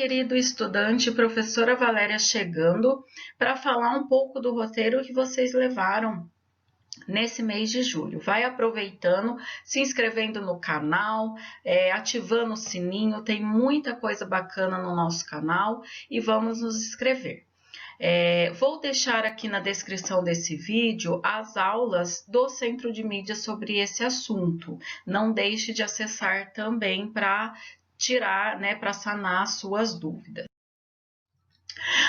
querido estudante, professora Valéria chegando para falar um pouco do roteiro que vocês levaram nesse mês de julho. Vai aproveitando, se inscrevendo no canal, ativando o sininho, tem muita coisa bacana no nosso canal e vamos nos inscrever. Vou deixar aqui na descrição desse vídeo as aulas do Centro de Mídia sobre esse assunto. Não deixe de acessar também para tirar, para sanar suas dúvidas.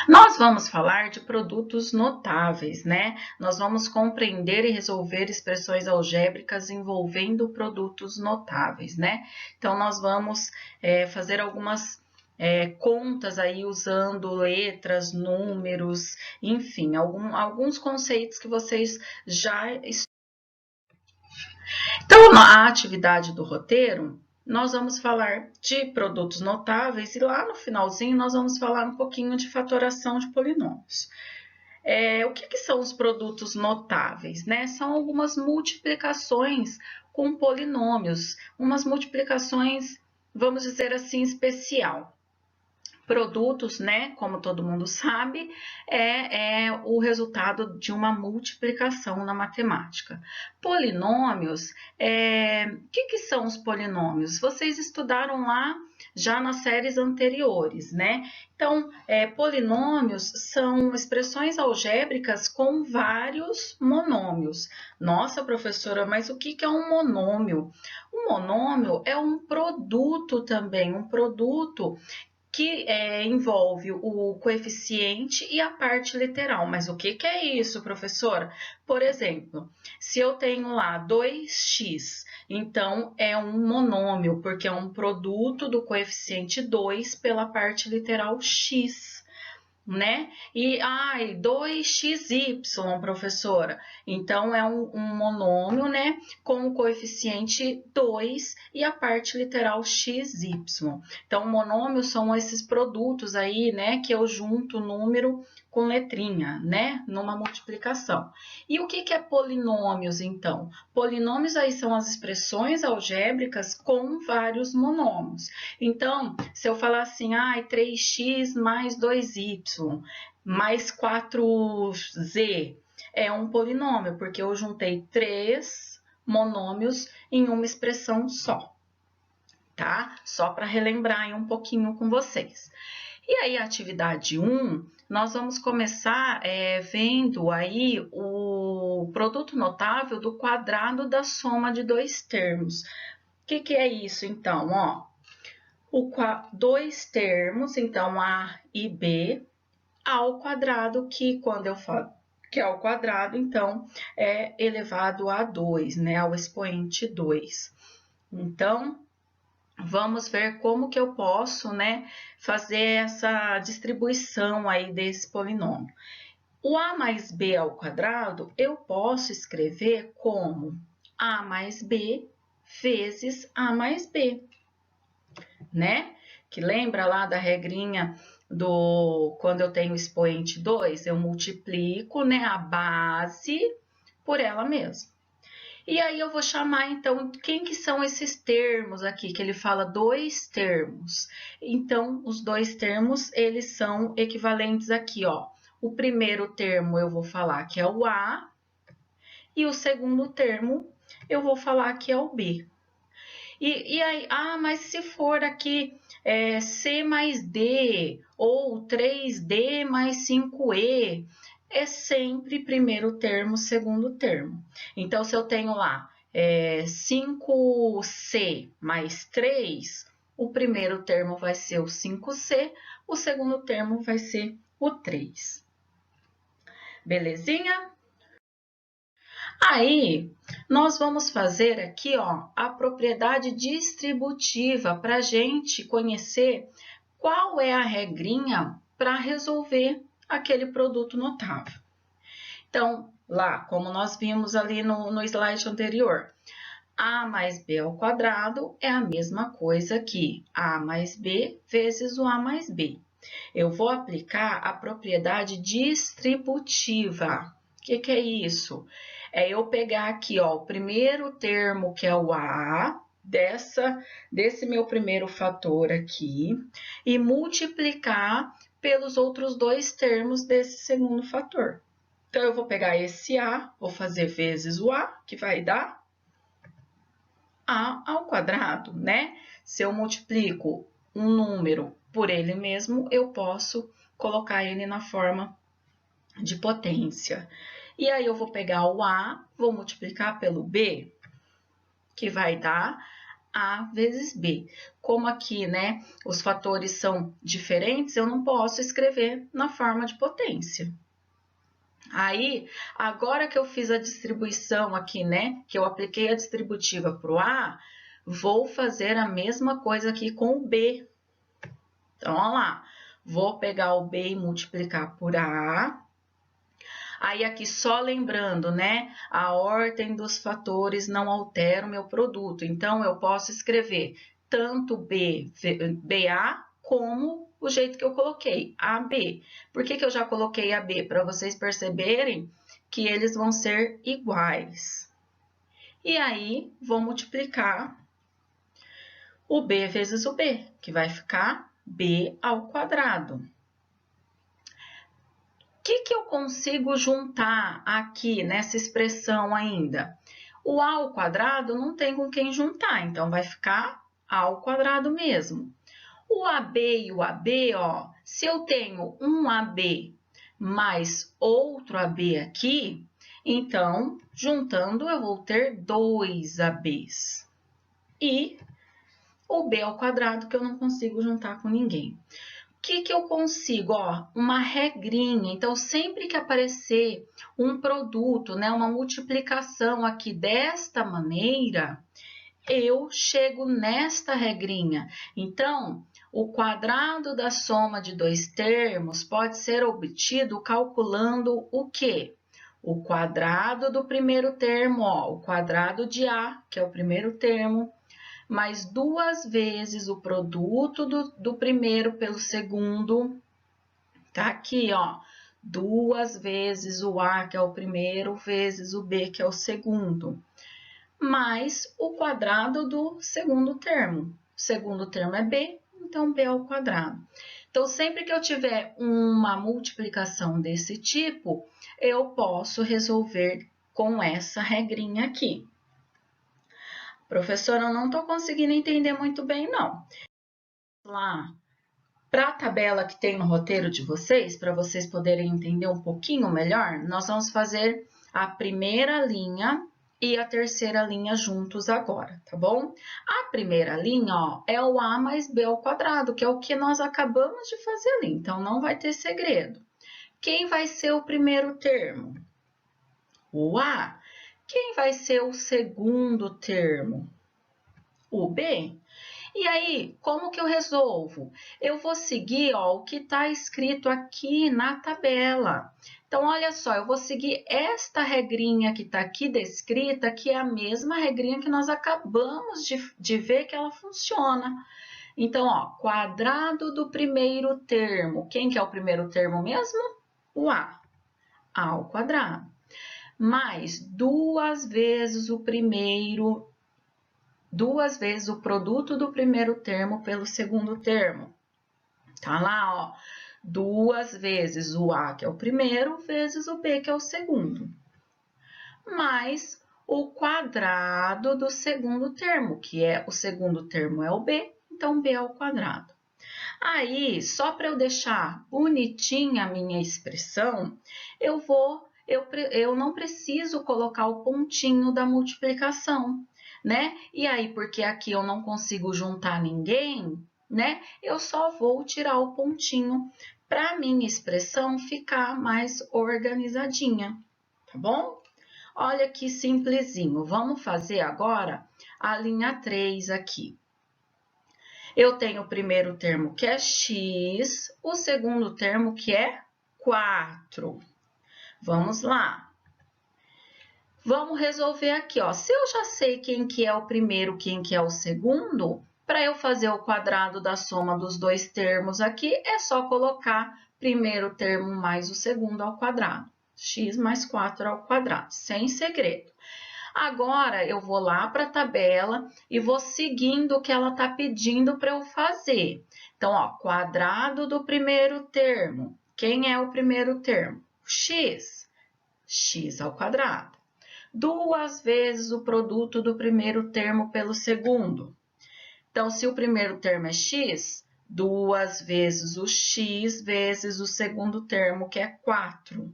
Nós vamos falar de produtos notáveis, Nós vamos compreender e resolver expressões algébricas envolvendo produtos notáveis, Então, nós vamos fazer algumas contas aí usando letras, números, enfim, alguns conceitos que vocês já estudam. Então, a atividade do roteiro, nós vamos falar de produtos notáveis e lá no finalzinho nós vamos falar um pouquinho de fatoração de polinômios. O que são os produtos notáveis? São algumas multiplicações com polinômios, umas multiplicações, vamos dizer assim, especial. Produtos, como todo mundo sabe, é o resultado de uma multiplicação na matemática. Polinômios, o que são os polinômios? Vocês estudaram lá já nas séries anteriores, Então, polinômios são expressões algébricas com vários monômios. Nossa, professora, mas o que é um monômio? Um monômio é um produto também, um produto que envolve o coeficiente e a parte literal. Mas o que é isso, professora? Por exemplo, se eu tenho lá 2x, então é um monômio, porque é um produto do coeficiente 2 pela parte literal x. E 2xy, professora. Então, é um monômio, com o coeficiente 2 e a parte literal xy. Então, monômios são esses produtos aí, que eu junto número com letrinha, numa multiplicação. E o que é polinômios, então? Polinômios aí são as expressões algébricas com vários monômios. Então, se eu falar assim, 3x mais 2y mais 4z é um polinômio, porque eu juntei 3 monômios em uma expressão só, tá? Só para relembrar aí um pouquinho com vocês. E aí, a atividade 1, nós vamos começar vendo aí o produto notável do quadrado da soma de dois termos. O que é isso, então? Dois termos, então, A e B, ao quadrado, que quando eu falo que é ao quadrado, então, é elevado a 2, ao expoente 2. Então, vamos ver como que eu posso, fazer essa distribuição aí desse polinômio. O a mais b ao quadrado, eu posso escrever como a mais b vezes a mais b, Que lembra lá da regrinha quando eu tenho expoente 2, eu multiplico, a base por ela mesma. E aí eu vou chamar, então, quem que são esses termos aqui, que ele fala dois termos. Então, os dois termos, eles são equivalentes aqui, O primeiro termo eu vou falar que é o A, e o segundo termo eu vou falar que é o B. E aí, mas se for aqui C mais D, ou 3D mais 5E, é sempre primeiro termo, segundo termo. Então, se eu tenho lá 5C mais 3, o primeiro termo vai ser o 5C, o segundo termo vai ser o 3. Belezinha? Aí, nós vamos fazer aqui, a propriedade distributiva para a gente conhecer qual é a regrinha para resolver aquele produto notável. Então, lá, como nós vimos ali no slide anterior, a mais b ao quadrado é a mesma coisa que a mais b vezes o a mais b. Eu vou aplicar a propriedade distributiva. O que é isso? É eu pegar aqui, o primeiro termo, que é o A, desse meu primeiro fator aqui e multiplicar pelos outros dois termos desse segundo fator. Então, eu vou pegar esse A, vou fazer vezes o A, que vai dar A ao quadrado, né? Se eu multiplico um número por ele mesmo, eu posso colocar ele na forma de potência. E aí, eu vou pegar o A, vou multiplicar pelo B, que vai dar A vezes B. Como aqui, né, os fatores são diferentes, eu não posso escrever na forma de potência. Aí, agora que eu fiz a distribuição aqui, né, que eu apliquei a distributiva para o A, vou fazer a mesma coisa aqui com o B. Então, olha lá, vou pegar o B e multiplicar por A. Aí, aqui só lembrando, né, a ordem dos fatores não altera o meu produto. Então, eu posso escrever tanto BA como o jeito que eu coloquei, AB. Por que eu já coloquei AB? Para vocês perceberem que eles vão ser iguais. E aí, vou multiplicar o B vezes o B, que vai ficar B ao quadrado. O que eu consigo juntar aqui nessa expressão ainda? O A ao quadrado não tem com quem juntar, então vai ficar A ao quadrado mesmo. O AB e o AB, ó, se eu tenho um AB mais outro AB aqui, então, juntando, eu vou ter 2 ABs. E o B ao quadrado, que eu não consigo juntar com ninguém. O que eu consigo? Ó, uma regrinha. Então, sempre que aparecer um produto, né, uma multiplicação aqui desta maneira, eu chego nesta regrinha. Então, o quadrado da soma de dois termos pode ser obtido calculando o quê? O quadrado do primeiro termo, ó, o quadrado de A, que é o primeiro termo, mais 2 vezes o produto do primeiro pelo segundo. Tá aqui, ó, 2 vezes o A, que é o primeiro, vezes o B, que é o segundo, mais o quadrado do segundo termo. O segundo termo é B, então B ao quadrado. Então, sempre que eu tiver uma multiplicação desse tipo, eu posso resolver com essa regrinha aqui. Professora, eu não estou conseguindo entender muito bem, não. Lá, para a tabela que tem no roteiro de vocês, para vocês poderem entender um pouquinho melhor, nós vamos fazer a primeira linha e a terceira linha juntos agora, tá bom? A primeira linha, ó, é o A mais B ao quadrado, que é o que nós acabamos de fazer ali, então não vai ter segredo. Quem vai ser o primeiro termo? O A. Quem vai ser o segundo termo? O B. E aí, como que eu resolvo? Eu vou seguir, ó, o que está escrito aqui na tabela. Então, olha só, eu vou seguir esta regrinha que está aqui descrita, que é a mesma regrinha que nós acabamos de ver que ela funciona. Então, ó, quadrado do primeiro termo. Quem que é o primeiro termo mesmo? O A. A ao quadrado. Mais 2 vezes o primeiro, 2 vezes o produto do primeiro termo pelo segundo termo. Tá lá, ó, 2 vezes o A, que é o primeiro, vezes o B, que é o segundo. Mais o quadrado do segundo termo, que é o segundo termo é o B, então B ao quadrado. Aí, só para eu deixar bonitinha a minha expressão, eu não preciso colocar o pontinho da multiplicação, né? E aí, porque aqui eu não consigo juntar ninguém, né? Eu só vou tirar o pontinho para a minha expressão ficar mais organizadinha, tá bom? Olha que simplesinho. Vamos fazer agora a linha 3 aqui. Eu tenho o primeiro termo que é x, o segundo termo que é 4. Vamos lá. Vamos resolver aqui, ó. Se eu já sei quem que é o primeiro, quem que é o segundo, para eu fazer o quadrado da soma dos dois termos aqui, é só colocar primeiro termo mais o segundo ao quadrado. X mais 4 ao quadrado, sem segredo. Agora, eu vou lá para a tabela e vou seguindo o que ela está pedindo para eu fazer. Então, ó, quadrado do primeiro termo. Quem é o primeiro termo? X. X ao quadrado. 2 vezes o produto do primeiro termo pelo segundo. Então, se o primeiro termo é x, 2 vezes o x vezes o segundo termo, que é 4.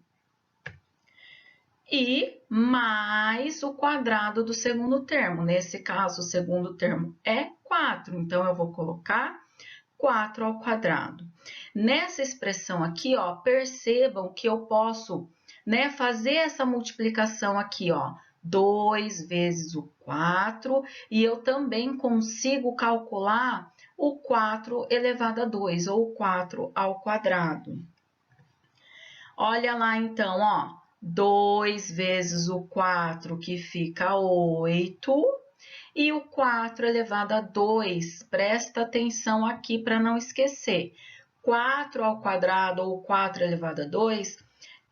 E mais o quadrado do segundo termo. Nesse caso, o segundo termo é 4. Então, eu vou colocar 4 ao quadrado. Nessa expressão aqui, ó, percebam que eu posso, né, fazer essa multiplicação aqui, ó, 2 vezes o 4, e eu também consigo calcular o 4 elevado a 2, ou 4 ao quadrado. Olha lá, então, ó, 2 vezes o 4, que fica 8, e o 4 elevado a 2, presta atenção aqui para não esquecer. 4 ao quadrado ou 4 elevado a 2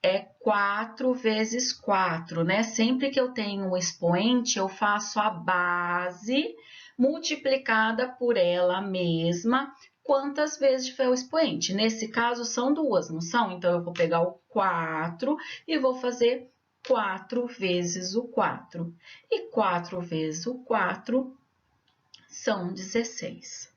é 4 vezes 4, né? Sempre que eu tenho um expoente, eu faço a base multiplicada por ela mesma, quantas vezes tiver o expoente. Nesse caso, são 2, não são? Então, eu vou pegar o 4 e vou fazer 4 vezes o 4. E 4 vezes o 4 são 16.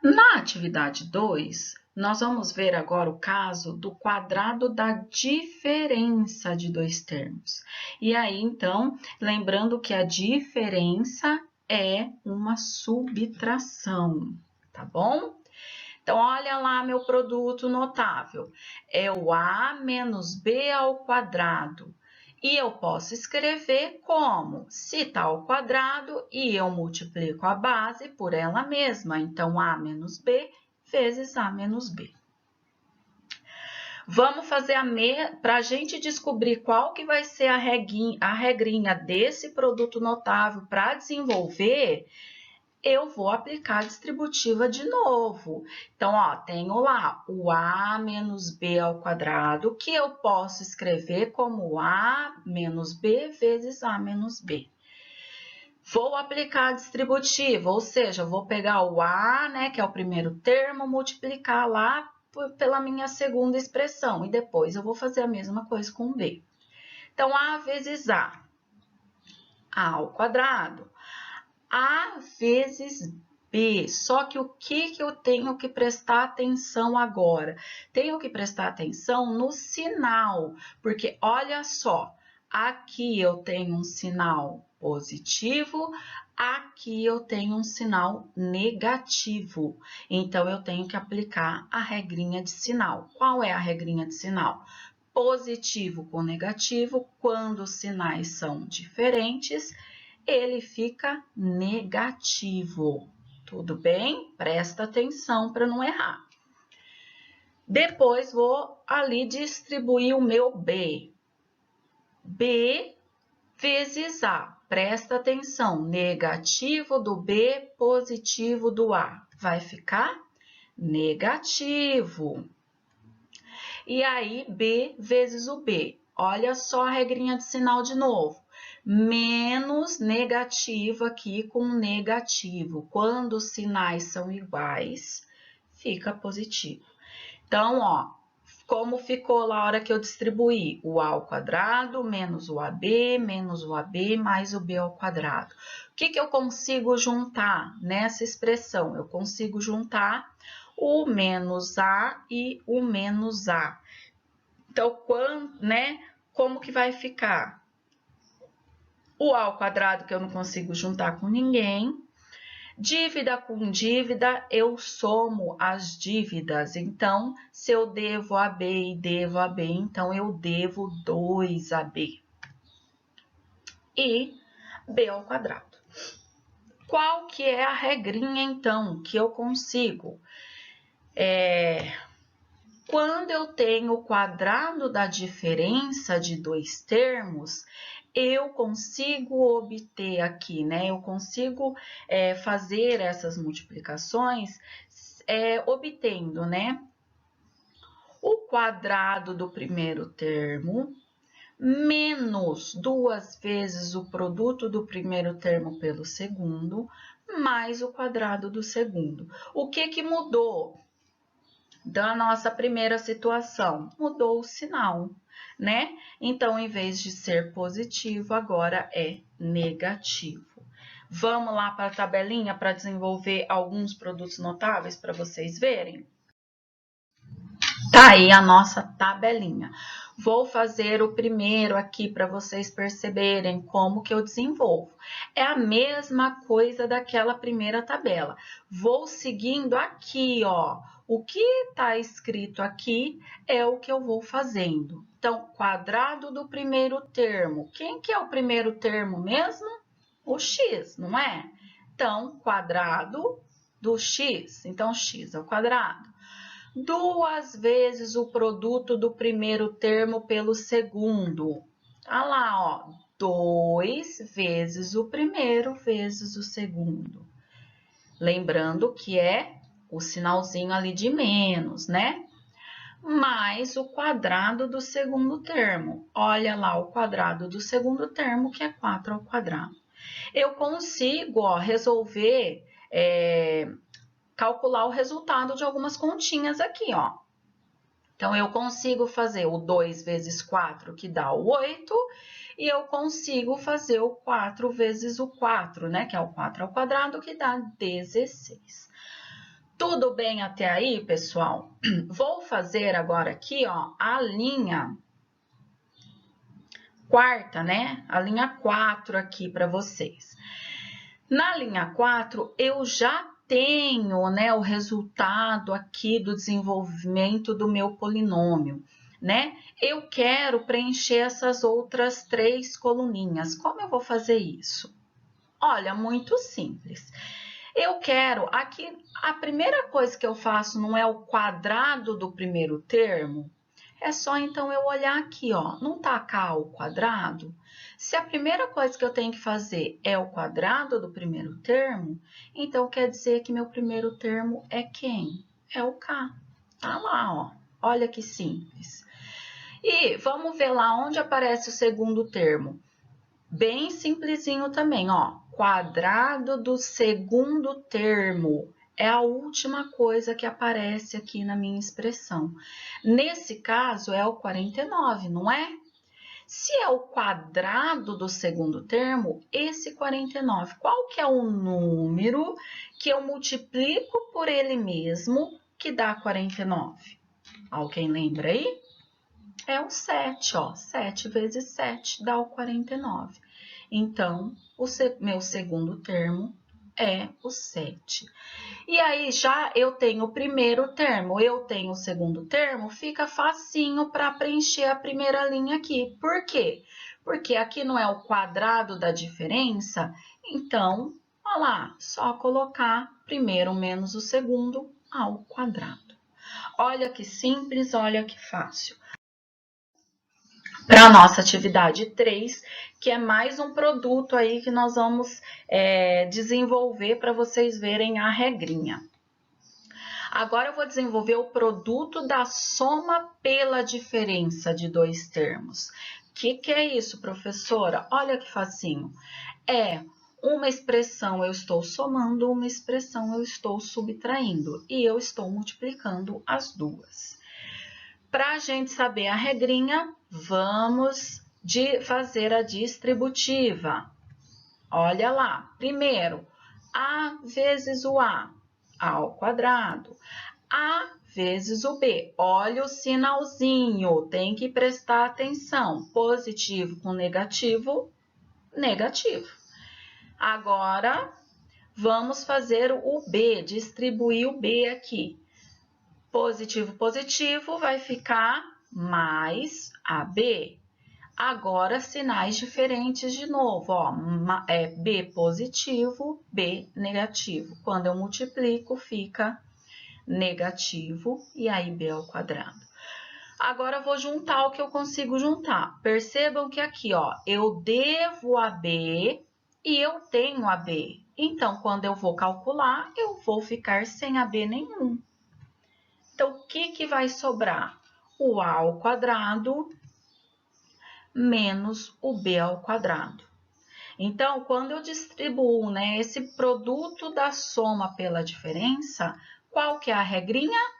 Na atividade 2, nós vamos ver agora o caso do quadrado da diferença de dois termos. E aí, então, lembrando que a diferença é uma subtração, tá bom? Então, olha lá meu produto notável. É o a menos b ao quadrado. E eu posso escrever como se está ao quadrado e eu multiplico a base por ela mesma. Então, a menos b vezes a menos b. Vamos fazer para a gente descobrir qual que vai ser a regrinha desse produto notável para desenvolver, eu vou aplicar a distributiva de novo. Então, ó, tenho lá o a menos b ao quadrado, que eu posso escrever como a menos b vezes a menos b. Vou aplicar a distributiva, ou seja, vou pegar o a, né, que é o primeiro termo, multiplicar lá pela minha segunda expressão, e depois eu vou fazer a mesma coisa com b. Então, a vezes a ao quadrado. A vezes B, só que o que eu tenho que prestar atenção agora? Tenho que prestar atenção no sinal, porque olha só, aqui eu tenho um sinal positivo, aqui eu tenho um sinal negativo. Então, eu tenho que aplicar a regrinha de sinal. Qual é a regrinha de sinal? Positivo com negativo, quando os sinais são diferentes, ele fica negativo. Tudo bem? Presta atenção para não errar. Depois, vou ali distribuir o meu B. B vezes A. Presta atenção. Negativo do B, positivo do A. Vai ficar negativo. E aí, B vezes o B. Olha só a regrinha de sinal de novo. Menos negativo aqui com negativo. Quando os sinais são iguais, fica positivo. Então, ó, como ficou lá a hora que eu distribuí? O a ao quadrado menos o ab, menos o ab mais o b ao quadrado. O que eu consigo juntar nessa expressão? Eu consigo juntar o menos a e o menos a. Então, como que vai ficar? O a ao quadrado que eu não consigo juntar com ninguém. Dívida com dívida, eu somo as dívidas. Então, se eu devo a B e devo a B, então eu devo 2AB. E B ao quadrado. Qual que é a regrinha, então, que eu consigo? Quando eu tenho o quadrado da diferença de dois termos, eu consigo obter aqui, né? Eu consigo fazer essas multiplicações obtendo, né? O quadrado do primeiro termo menos 2 vezes o produto do primeiro termo pelo segundo, mais o quadrado do segundo. O que mudou da nossa primeira situação? Mudou o sinal, né? Então, em vez de ser positivo, agora é negativo. Vamos lá para a tabelinha para desenvolver alguns produtos notáveis para vocês verem? Tá aí a nossa tabelinha. Vou fazer o primeiro aqui para vocês perceberem como que eu desenvolvo. É a mesma coisa daquela primeira tabela. Vou seguindo aqui, ó. O que está escrito aqui é o que eu vou fazendo. Então, quadrado do primeiro termo. Quem que é o primeiro termo mesmo? O x, não é? Então, quadrado do x. Então, x é o quadrado. 2 vezes o produto do primeiro termo pelo segundo. Olha lá, ó. 2 vezes o primeiro vezes o segundo. Lembrando que é o sinalzinho ali de menos, né? Mais o quadrado do segundo termo. Olha lá o quadrado do segundo termo, que é 4 ao quadrado. Eu consigo, ó, resolver... calcular o resultado de algumas continhas aqui, ó. Então, eu consigo fazer o 2 vezes 4, que dá o 8, e eu consigo fazer o 4 vezes o 4, né, que é o 4 ao quadrado, que dá 16. Tudo bem até aí, pessoal? Vou fazer agora aqui, ó, a linha quarta, né? A linha 4 aqui para vocês. Na linha 4, eu já tenho, né, o resultado aqui do desenvolvimento do meu polinômio, né? Eu quero preencher essas outras 3 coluninhas. Como eu vou fazer isso? Olha, muito simples. Eu quero aqui, a primeira coisa que eu faço não é o quadrado do primeiro termo? É só então eu olhar aqui, ó, não tá cá o quadrado? Se a primeira coisa que eu tenho que fazer é o quadrado do primeiro termo, então quer dizer que meu primeiro termo é quem? É o K. Tá lá, ó. Olha que simples. E vamos ver lá onde aparece o segundo termo. Bem simplesinho também, ó. Quadrado do segundo termo. É a última coisa que aparece aqui na minha expressão. Nesse caso, é o 49, não é? Se é o quadrado do segundo termo, esse 49, qual que é o número que eu multiplico por ele mesmo que dá 49? Alguém lembra aí? É o 7, ó. 7 vezes 7 dá o 49. Então, meu segundo termo é o 7. E aí, já eu tenho o primeiro termo, eu tenho o segundo termo, fica facinho para preencher a primeira linha aqui. Por quê? Porque aqui não é o quadrado da diferença, então, olha lá, só colocar primeiro menos o segundo ao quadrado. Olha que simples, olha que fácil. Para a nossa atividade 3, que é mais um produto aí que nós vamos desenvolver para vocês verem a regrinha. Agora eu vou desenvolver o produto da soma pela diferença de 2 termos. O que é isso, professora? Olha que facinho. É uma expressão eu estou somando, uma expressão eu estou subtraindo e eu estou multiplicando as duas. Para a gente saber a regrinha, vamos fazer a distributiva. Olha lá, primeiro, A vezes o A ao quadrado. A vezes o B. Olha o sinalzinho, tem que prestar atenção. Positivo com negativo, negativo. Agora, vamos fazer o B, distribuir o B aqui. Positivo, positivo, vai ficar mais AB. Agora, sinais diferentes de novo, ó, B positivo, B negativo. Quando eu multiplico, fica negativo, e aí B ao quadrado. Agora, eu vou juntar o que eu consigo juntar. Percebam que aqui, ó, eu devo a B e eu tenho a B. Então, quando eu vou calcular, eu vou ficar sem AB nenhum. Então, o que vai sobrar? O A ao quadrado menos o b ao quadrado. Então, quando eu distribuo, né, esse produto da soma pela diferença, qual que é a regrinha?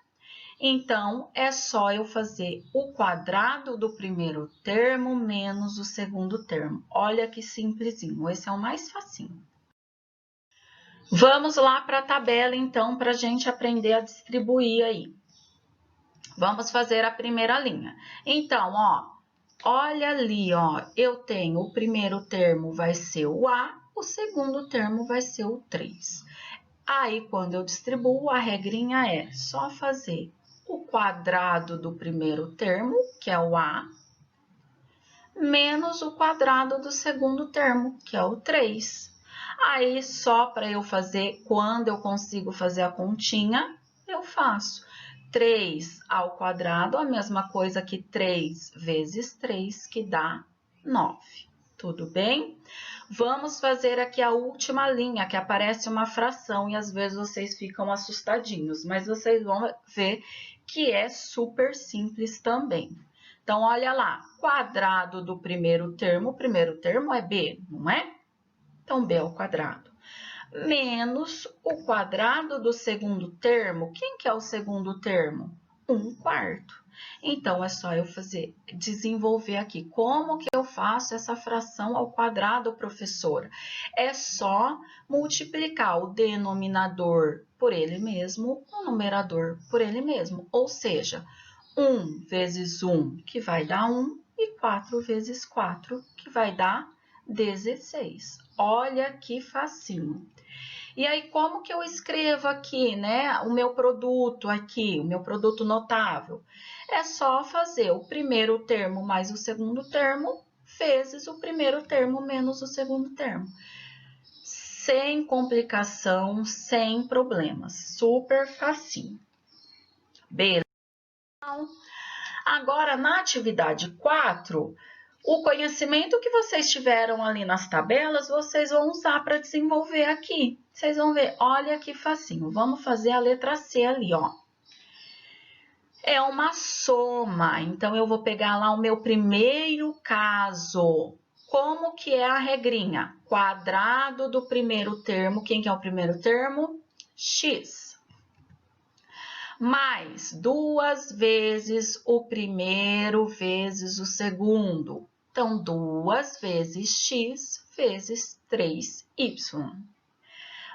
Então, é só eu fazer o quadrado do primeiro termo menos o segundo termo. Olha que simplesinho, esse é o mais facinho. Vamos lá para a tabela, então, para a gente aprender a distribuir aí. Vamos fazer a primeira linha. Então, ó, olha ali, ó, eu tenho o primeiro termo vai ser o A, o segundo termo vai ser o 3. Aí, quando eu distribuo, a regrinha é só fazer o quadrado do primeiro termo, que é o A, menos o quadrado do segundo termo, que é o 3. Aí, só para eu fazer, quando eu consigo fazer a continha, eu faço 3 ao quadrado, a mesma coisa que 3 vezes 3, que dá 9. Tudo bem? Vamos fazer aqui a última linha, que aparece uma fração e às vezes vocês ficam assustadinhos, mas vocês vão ver que é super simples também. Então, olha lá, quadrado do primeiro termo, o primeiro termo é b, não é? Então, b ao quadrado. Menos o quadrado do segundo termo. Quem que é o segundo termo? 1/4. Então, é só eu desenvolver aqui. Como que eu faço essa fração ao quadrado, professora? É só multiplicar o denominador por ele mesmo, o numerador por ele mesmo. Ou seja, 1 vezes 1, que vai dar 1, e 4 vezes 4, que vai dar 16. Olha que facinho. E aí, como que eu escrevo aqui, né, o meu produto aqui, o meu produto notável? É só fazer o primeiro termo mais o segundo termo, vezes o primeiro termo menos o segundo termo. Sem complicação, sem problemas. Super facinho. Beleza? Agora, na atividade 4, o conhecimento que vocês tiveram ali nas tabelas, vocês vão usar para desenvolver aqui. Vocês vão ver, olha que facinho. Vamos fazer a letra C ali, ó. É uma soma, então eu vou pegar lá o meu primeiro caso. Como que é a regrinha? Quadrado do primeiro termo, quem que é o primeiro termo? X. Mais 2 vezes o primeiro vezes o segundo. Então, 2 vezes x vezes 3y.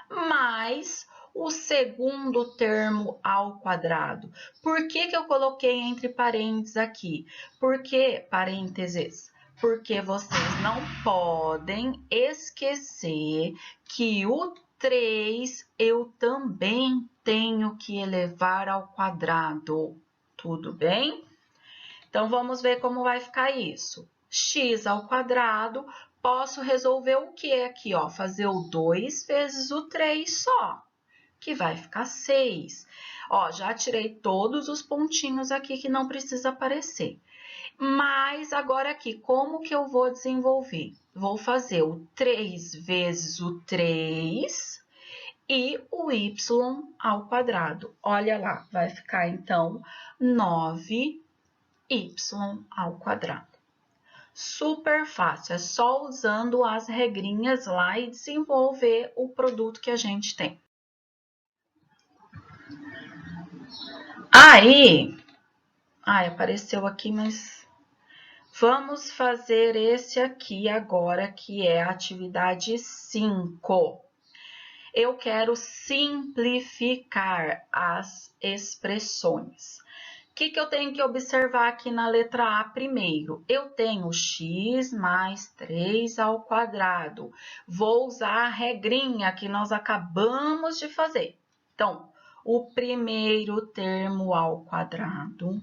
Mais o segundo termo ao quadrado. Por que que eu coloquei entre parênteses aqui? Porque vocês não podem esquecer que o 3 eu também tenho que elevar ao quadrado. Tudo bem? Então, vamos ver como vai ficar isso. X ao quadrado, posso resolver o que aqui, ó? Fazer o 2 vezes o 3 só, que vai ficar 6. Ó, já tirei todos os pontinhos aqui que não precisa aparecer. Mas agora aqui, como que eu vou desenvolver? Vou fazer o 3 vezes o 3 e o y ao quadrado. Olha lá, vai ficar então 9y ao quadrado. Super fácil, é só usando as regrinhas lá e desenvolver o produto que a gente tem. Aí, apareceu aqui, mas vamos fazer esse aqui agora, que é a atividade 5. Eu quero simplificar as expressões. O que eu tenho que observar aqui na letra A primeiro? Eu tenho x mais 3 ao quadrado. Vou usar a regrinha que nós acabamos de fazer. Então, o primeiro termo ao quadrado,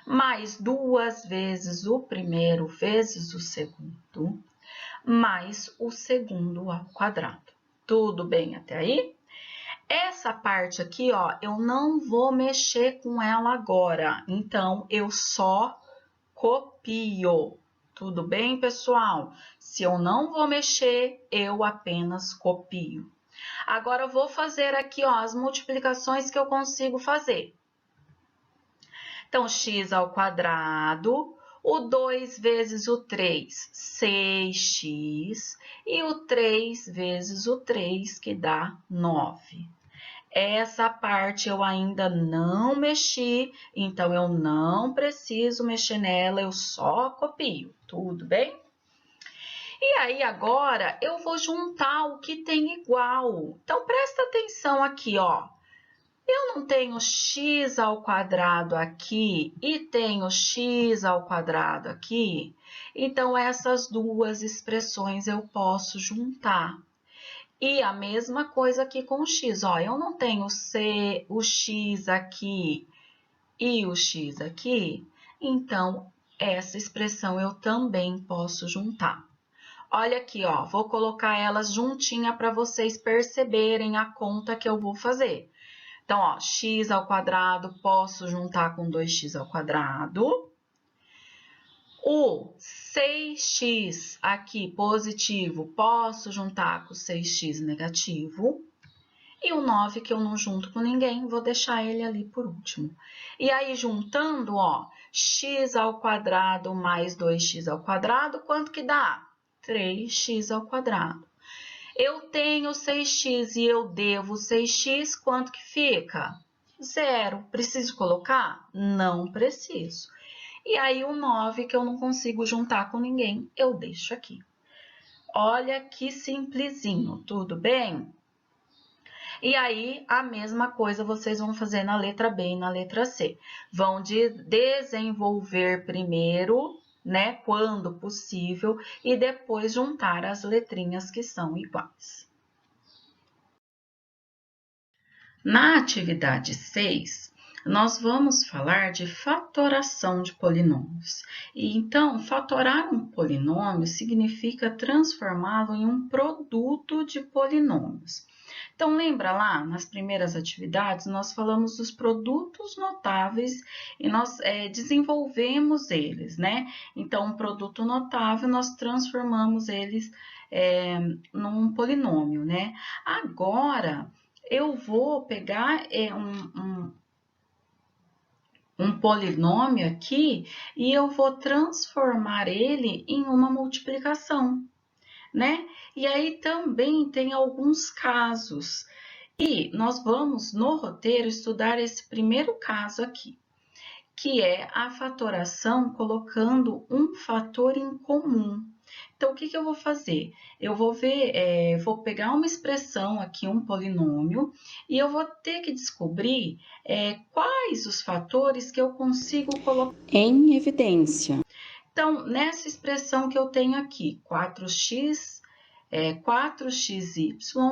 mais 2 vezes o primeiro vezes o segundo, mais o segundo ao quadrado. Tudo bem até aí? Essa parte aqui, ó, eu não vou mexer com ela agora, então eu só copio. Tudo bem, pessoal? Se eu não vou mexer, eu apenas copio. Agora eu vou fazer aqui, ó, as multiplicações que eu consigo fazer. Então, x ao quadrado, O 2 vezes o 3, 6x, e o 3 vezes o 3, que dá 9. Essa parte eu ainda não mexi, então eu não preciso mexer nela, eu só copio, tudo bem? E aí, agora, eu vou juntar o que tem igual. Então, presta atenção aqui, ó. Eu não tenho x ao quadrado aqui e tenho x ao quadrado aqui, então essas duas expressões eu posso juntar. E a mesma coisa aqui com o x, ó, eu não tenho o x aqui e o x aqui, então essa expressão eu também posso juntar. Olha aqui, ó, vou colocar elas juntinha para vocês perceberem a conta que eu vou fazer. Então, ó, x ao quadrado posso juntar com 2x ao quadrado. O 6x aqui positivo posso juntar com 6x negativo. E o 9 que eu não junto com ninguém, vou deixar ele ali por último. E aí, juntando, ó, x ao quadrado mais 2x ao quadrado, quanto que dá? 3x ao quadrado. Eu tenho 6x e eu devo 6x, quanto que fica? 0. Preciso colocar? Não preciso. E aí, o 9, que eu não consigo juntar com ninguém, eu deixo aqui. Olha que simplesinho, tudo bem? E aí, a mesma coisa vocês vão fazer na letra B e na letra C. Vão desenvolver primeiro, né, quando possível, e depois juntar as letrinhas que são iguais. Na atividade 6, nós vamos falar de fatoração de polinômios. E então, fatorar um polinômio significa transformá-lo em um produto de polinômios. Então, lembra lá, nas primeiras atividades, nós falamos dos produtos notáveis e nós desenvolvemos eles, né? Então, um produto notável, nós transformamos eles num polinômio, né? Agora, eu vou pegar um polinômio aqui e eu vou transformar ele em uma multiplicação, né? E aí também tem alguns casos. E nós vamos, no roteiro, estudar esse primeiro caso aqui, que é a fatoração colocando um fator em comum. Então, o que eu vou fazer? Eu vou vou pegar uma expressão aqui, um polinômio, e eu vou ter que descobrir quais os fatores que eu consigo colocar em evidência. Então, nessa expressão que eu tenho aqui, 4xy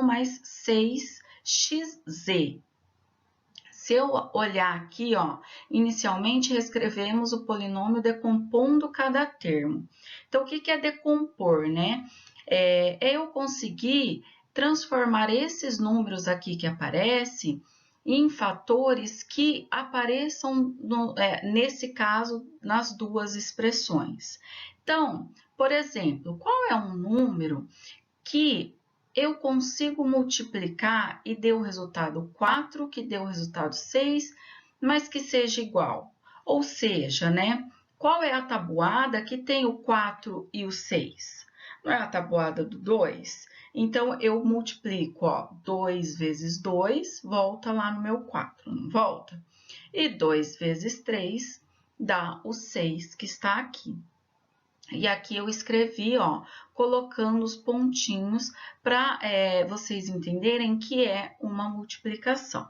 mais 6xz. Se eu olhar aqui, ó, inicialmente reescrevemos o polinômio decompondo cada termo. Então, o que é decompor, né? Eu conseguir transformar esses números aqui que aparecem em fatores que apareçam, nesse caso, nas duas expressões. Então, por exemplo, qual é um número que eu consigo multiplicar e dê o resultado 4, que dê o resultado 6, mas que seja igual? Ou seja, né? Qual é a tabuada que tem o 4 e o 6? Não é a tabuada do 2? Então, eu multiplico, ó, 2 vezes 2, volta lá no meu 4, não volta? E 2 vezes 3 dá o 6 que está aqui. E aqui eu escrevi, ó, colocando os pontinhos para vocês entenderem que é uma multiplicação.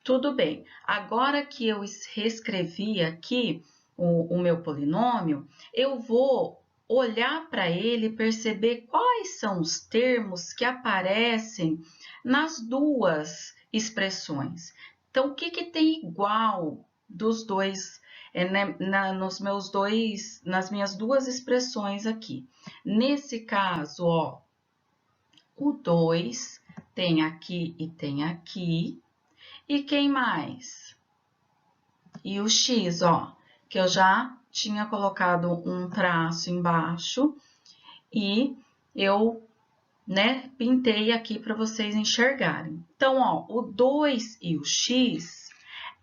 Tudo bem, agora que eu reescrevi aqui o meu polinômio, eu vou olhar para ele e perceber quais são os termos que aparecem nas duas expressões. Então, o que tem igual dos dois nas minhas duas expressões aqui? Nesse caso, ó, o 2 tem aqui e tem aqui. E quem mais? E o x, ó, que eu já tinha colocado um traço embaixo e eu, né, pintei aqui para vocês enxergarem. Então, ó, o 2 e o x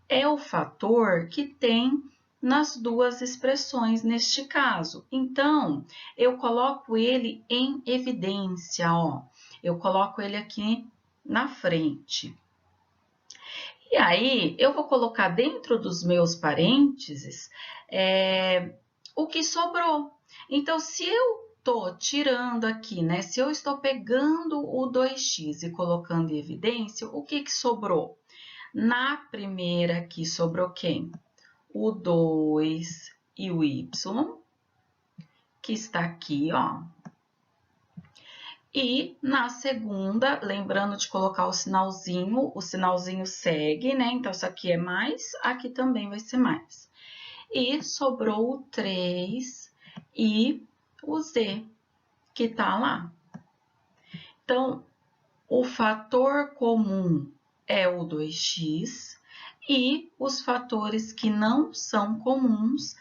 é o fator que tem nas duas expressões neste caso. Então, eu coloco ele em evidência, ó. Eu coloco ele aqui na frente. E aí, eu vou colocar dentro dos meus parênteses o que sobrou. Então, se eu estou tirando aqui, né? Se eu estou pegando o 2x e colocando em evidência, o que sobrou? Na primeira aqui, sobrou quem? O 2 e o y, que está aqui, ó. E na segunda, lembrando de colocar o sinalzinho segue, né? Então, isso aqui é mais, aqui também vai ser mais. E sobrou o 3 e o z, que tá lá. Então, o fator comum é o 2x e os fatores que não são comuns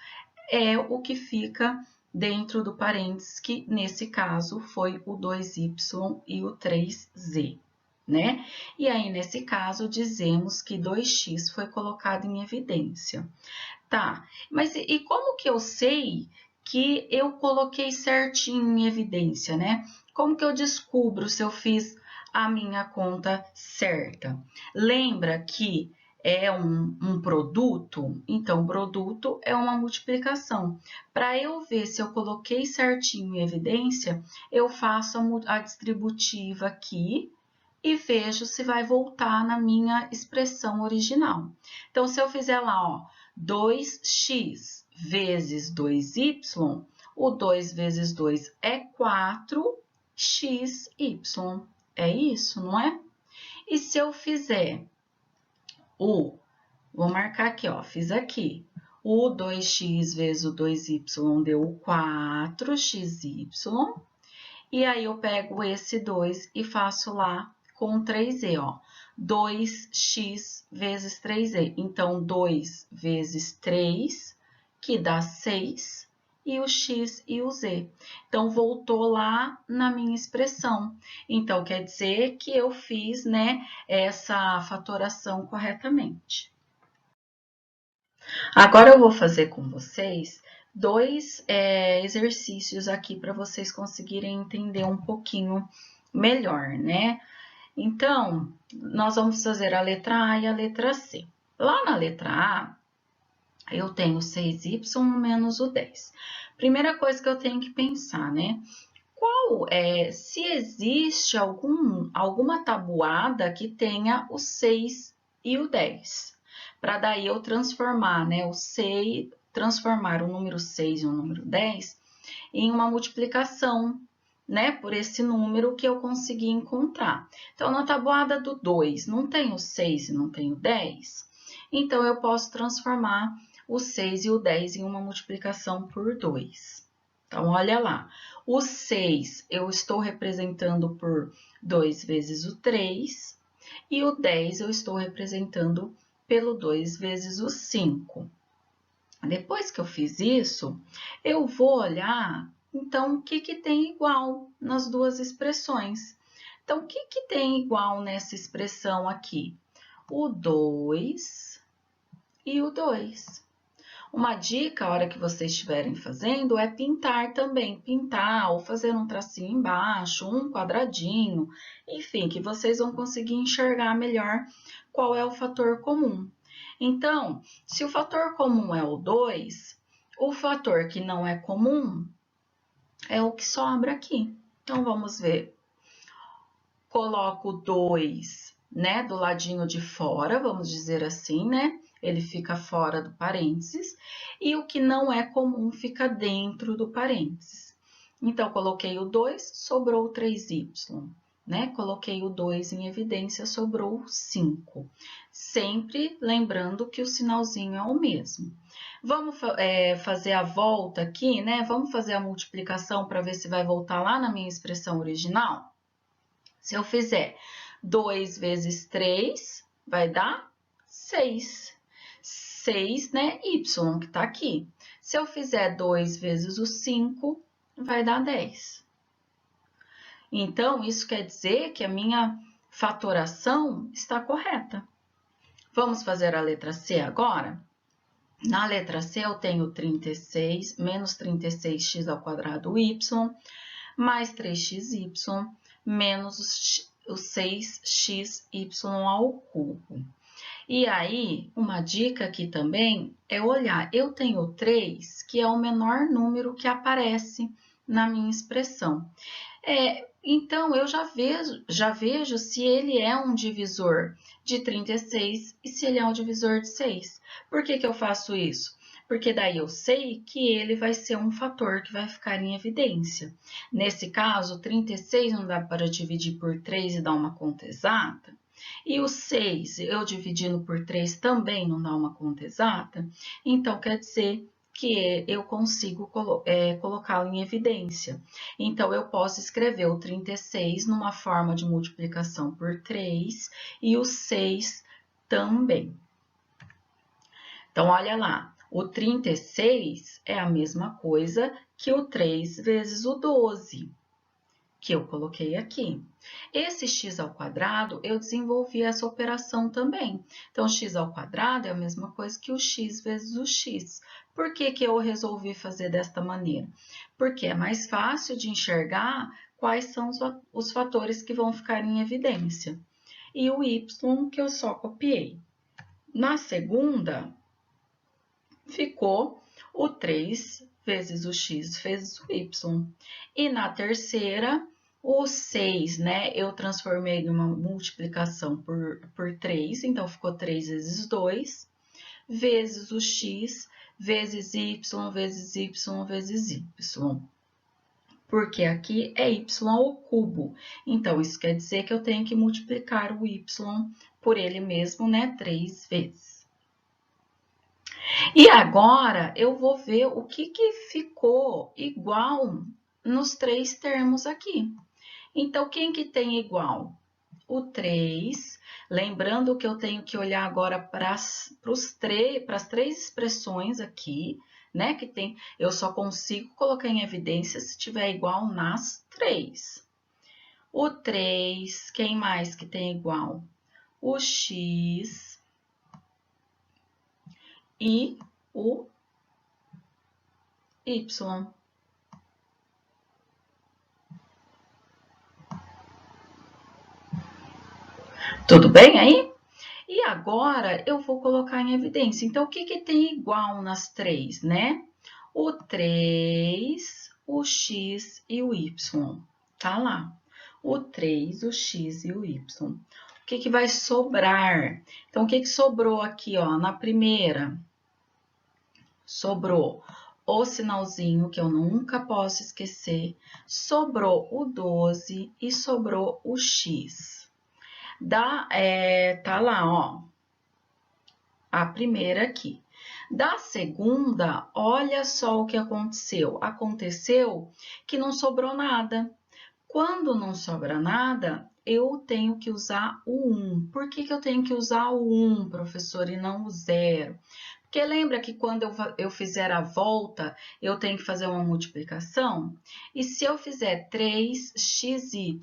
é o que fica dentro do parênteses, que nesse caso foi o 2y e o 3z, né? E aí, nesse caso, dizemos que 2x foi colocado em evidência. Tá, mas e como que eu sei que eu coloquei certinho em evidência, né? Como que eu descubro se eu fiz a minha conta certa? Lembra que é um produto? Então, produto é uma multiplicação. Para eu ver se eu coloquei certinho em evidência, eu faço a distributiva aqui e vejo se vai voltar na minha expressão original. Então, se eu fizer lá, ó, 2x vezes 2y, o 2 vezes 2 é 4xy. É isso, não é? E se eu fizer vou marcar aqui, ó, fiz aqui. O 2x vezes o 2y deu 4xy. E aí, eu pego esse 2 e faço lá com 3z, ó. 2x vezes 3z. Então, 2 vezes 3, que dá 6, e o x e o z. Então, voltou lá na minha expressão. Então, quer dizer que eu fiz, né, essa fatoração corretamente. Agora, eu vou fazer com vocês dois exercícios aqui para vocês conseguirem entender um pouquinho melhor, né? Então, nós vamos fazer a letra A e a letra C. Lá na letra A, eu tenho 6y menos o 10. Primeira coisa que eu tenho que pensar, né? Se existe alguma tabuada que tenha o 6 e o 10. Para daí eu transformar, né, transformar o número 6 e o número 10 em uma multiplicação, né, por esse número que eu consegui encontrar. Então, na tabuada do 2, não tem o 6 e não tem o 10, então eu posso transformar o 6 e o 10 em uma multiplicação por 2. Então, olha lá, o 6 eu estou representando por 2 vezes o 3, e o 10 eu estou representando pelo 2 vezes o 5. Depois que eu fiz isso, eu vou olhar, então, o que tem igual nas duas expressões. Então, o que tem igual nessa expressão aqui? O 2 e o 2. Uma dica, a hora que vocês estiverem fazendo, é pintar também. Pintar ou fazer um tracinho embaixo, um quadradinho, enfim, que vocês vão conseguir enxergar melhor qual é o fator comum. Então, se o fator comum é o 2, o fator que não é comum é o que sobra aqui. Então, vamos ver. Coloco o 2, né, do ladinho de fora, vamos dizer assim, né? Ele fica fora do parênteses, e o que não é comum fica dentro do parênteses. Então, coloquei o 2, sobrou o 3y, né? Coloquei o 2 em evidência, sobrou 5. Sempre lembrando que o sinalzinho é o mesmo. Vamos fazer a volta aqui, né? Vamos fazer a multiplicação para ver se vai voltar lá na minha expressão original? Se eu fizer 2 vezes 3, vai dar 6. 6, né, y, que tá aqui. Se eu fizer 2 vezes o 5, vai dar 10. Então, isso quer dizer que a minha fatoração está correta. Vamos fazer a letra C agora? Na letra C, eu tenho 36 menos 36x ao quadrado y, mais 3xy, menos o 6xy ao cubo. E aí, uma dica aqui também é olhar, eu tenho 3, que é o menor número que aparece na minha expressão. Então, eu já vejo se ele é um divisor de 36 e se ele é um divisor de 6. Por que eu faço isso? Porque daí eu sei que ele vai ser um fator que vai ficar em evidência. Nesse caso, 36 não dá para dividir por 3 e dar uma conta exata. E o 6, eu dividindo por 3 também não dá uma conta exata. Então, quer dizer que eu consigo colocá-lo em evidência. Então, eu posso escrever o 36 numa forma de multiplicação por 3 e o 6 também. Então, olha lá, o 36 é a mesma coisa que o 3 vezes o 12, que eu coloquei aqui. Esse x ao quadrado, eu desenvolvi essa operação também. Então, x ao quadrado é a mesma coisa que o x vezes o x. Por que eu resolvi fazer desta maneira? Porque é mais fácil de enxergar quais são os fatores que vão ficar em evidência. E o y que eu só copiei. Na segunda, ficou o 3 vezes o x vezes o y. E na terceira, o 6, né, eu transformei em uma multiplicação por 3, então ficou 3 vezes 2, vezes o x, vezes y, vezes y, vezes y. Porque aqui é y ao cubo. Então, isso quer dizer que eu tenho que multiplicar o y por ele mesmo, né, 3 vezes. E agora, eu vou ver o que ficou igual nos três termos aqui. Então, quem que tem igual? O 3. Lembrando que eu tenho que olhar agora para as três expressões aqui, né? Eu só consigo colocar em evidência se tiver igual nas três. O 3, quem mais que tem igual? O x e o y. Tudo bem aí? E agora eu vou colocar em evidência. Então, o que tem igual nas três, né? O 3, o x e o y. Tá lá. O 3, o x e o y. O que vai sobrar? Então, o que sobrou aqui, ó, na primeira? Sobrou o sinalzinho, que eu nunca posso esquecer. Sobrou o 12 e sobrou o x. Tá lá, ó, a primeira aqui. Da segunda, olha só o que aconteceu. Aconteceu que não sobrou nada. Quando não sobra nada, eu tenho que usar o 1. Por que eu tenho que usar o 1, professor, e não o 0? Porque lembra que quando eu fizer a volta, eu tenho que fazer uma multiplicação? E se eu fizer 3xy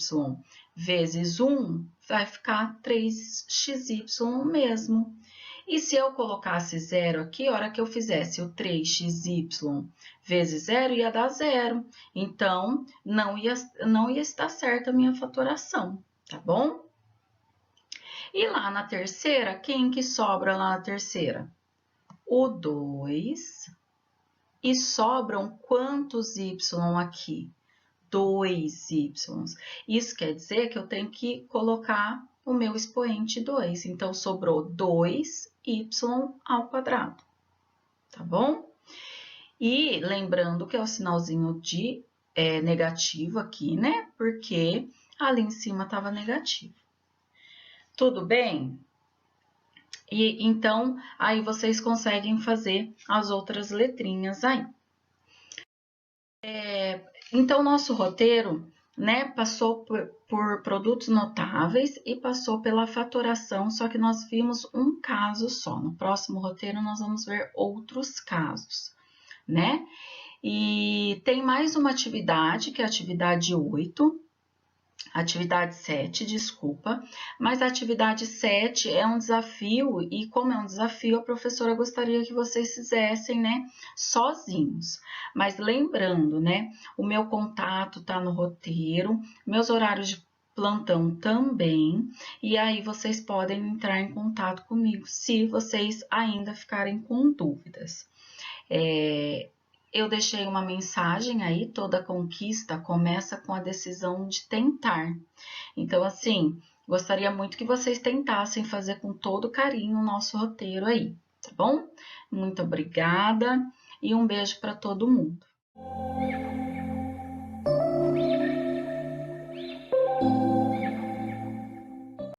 vezes 1, vai ficar 3xy mesmo. E se eu colocasse 0 aqui, a hora que eu fizesse o 3xy vezes 0, ia dar 0. Então, não ia estar certa a minha fatoração, tá bom? E lá na terceira, quem que sobra lá na terceira? O 2. E sobram quantos y aqui? 2y. Isso quer dizer que eu tenho que colocar o meu expoente 2. Então, sobrou 2y ao quadrado, tá bom? E lembrando que é o sinalzinho de negativo aqui, né? Porque ali em cima estava negativo. Tudo bem? E então, aí vocês conseguem fazer as outras letrinhas aí. Então, nosso roteiro, né, passou por produtos notáveis e passou pela fatoração, só que nós vimos um caso só. No próximo roteiro, nós vamos ver outros casos, né? E tem mais uma atividade, que é a atividade 8, Atividade 7, desculpa, mas a atividade 7 é um desafio e como é um desafio, a professora gostaria que vocês fizessem, né, sozinhos. Mas lembrando, né, o meu contato tá no roteiro, meus horários de plantão também, e aí vocês podem entrar em contato comigo se vocês ainda ficarem com dúvidas. Eu deixei uma mensagem aí, toda conquista começa com a decisão de tentar. Então, assim, gostaria muito que vocês tentassem fazer com todo carinho o nosso roteiro aí, tá bom? Muito obrigada e um beijo para todo mundo.